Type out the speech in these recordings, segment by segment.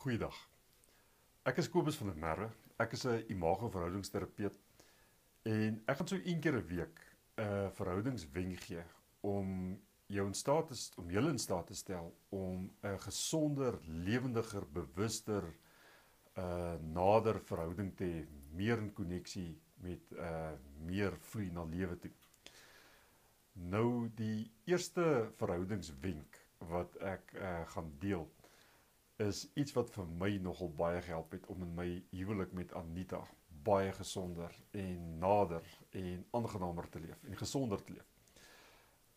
Goeiedag. Ek is Kobus van der Merwe. Ek is 'n imago-verhoudingsterapeut en ek gaan so een keer 'n week 'n verhoudingswenk gee om jou in staat om julle in staat te stel om 'n gesonder, lewendiger, bewuster, nader verhouding te hê, meer in koneksie met meer vloei na lewe toe. Nou die eerste verhoudingswenk wat ek gaan deel is iets wat vir my nogal baie gehelp het om in my huwelik met Anita baie gesonder en nader en aangenamer te leef en gesonder te leef.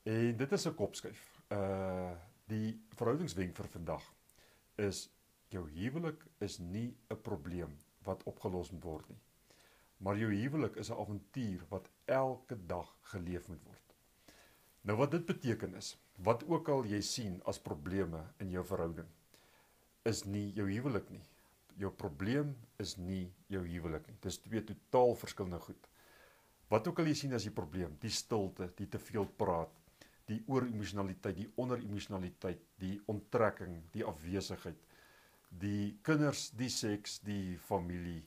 En dit is 'n kopskuif. Die verhoudingswenk vir vandag is jou huwelik is nie 'n probleem wat opgelos moet word nie. Maar jou huwelik is 'n avontuur wat elke dag geleef moet word. Nou wat dit beteken is, wat ook al jy sien as probleme in jou verhouding, is nie jou huwelik nie. Jou probleem is nie jou huwelik nie. Dit is twee totaal verskillende goed. Wat ook al jy sien as die probleem, die stilte, die te veel praat, die ooremosionaliteit, die onderemosionaliteit, die onttrekking, die afwesigheid, die kinders, die seks, die familie,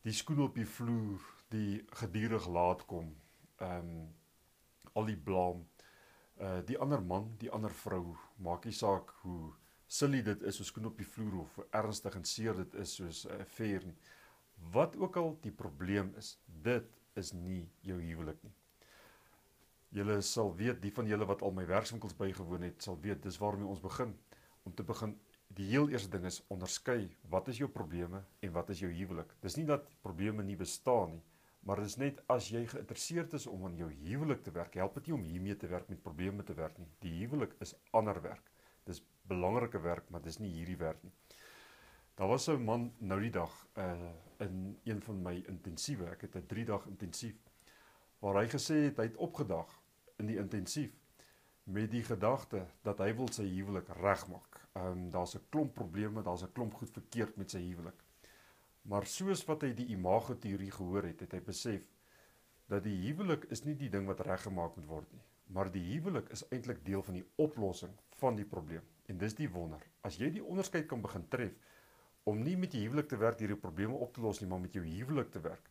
die skoen op die vloer, die gedurig laat kom, al die blaam, die ander man, die ander vrou, maak nie saak hoe silly dit is, soos skoen op die vloer, of ernstig en seer dit is, soos 'n affair nie. Wat ook al die probleem is, dit is nie jou huwelik nie. Julle sal weet, die van julle wat al my werkswinkels bygewoon het, sal weet, dis waarmee ons begin. Om te begin, die heel eerste ding is, onderskei, wat is jou probleme en wat is jou huwelik? Dis nie dat probleme nie bestaan nie, maar dit is net, as jy geïnteresseerd is om aan jou huwelik te werk, help dit nie om hiermee te werk, met probleme te werk nie. Die huwelik is ander werk. Dis belangrike werk, maar dis nie hierdie werk nie. Daar was 'n man nou die dag in een van my intensiewe, ek het 'n 3-dag intensief, waar hy gesê het, hy het opgedag in die intensief met die gedagte dat hy wil sy huwelik regmaak. Daar's 'n klomp probleme, daar's 'n klomp goed verkeerd met sy huwelik. Maar soos wat hy die imago-teorie gehoor het, het hy besef dat die huwelik is nie die ding wat reggemaak moet word nie, maar die huwelik is eintlik deel van die oplossing van die probleem. En dis die wonder. As jy die onderskeid kan begin tref, om nie met die huwelik te werk, die probleme op te los nie, maar met jou huwelik te werk,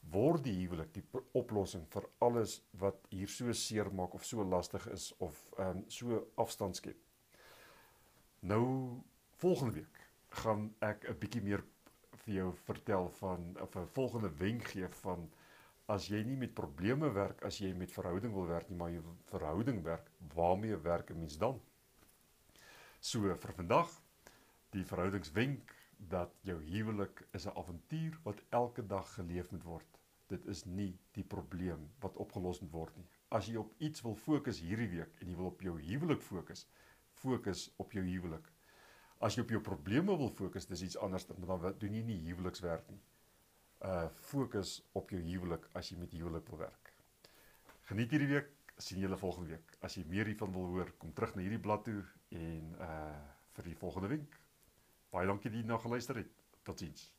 word die huwelik die oplossing vir alles wat hier so seer maak, of so lastig is, of so afstand skep. Nou, volgende week gaan ek 'n bietjie meer vir jou vertel van, of 'n volgende wenk gee van, as jy nie met probleme werk, as jy met verhouding wil werk nie, maar jy verhouding werk, waarmee werk 'n mens dan? So, vir vandag, die verhoudingswenk, dat jou huwelik is 'n avontuur wat elke dag geleef moet word. Dit is nie die probleem wat opgelos moet word nie. As jy op iets wil fokus hierdie week, en jy wil op jou huwelik fokus op jou huwelik. As jy op jou probleme wil fokus, dis iets anders, maar dan doen jy nie huwelikswerk nie. Fokus op jou huwelik as jy met huwelik wil werk. Geniet hierdie week, sien julle volgende week. As jy meer hiervan wil hoor, kom terug na hierdie blad toe en vir die volgende wenk. Baie dankie dat jy na geluister het. Totsiens.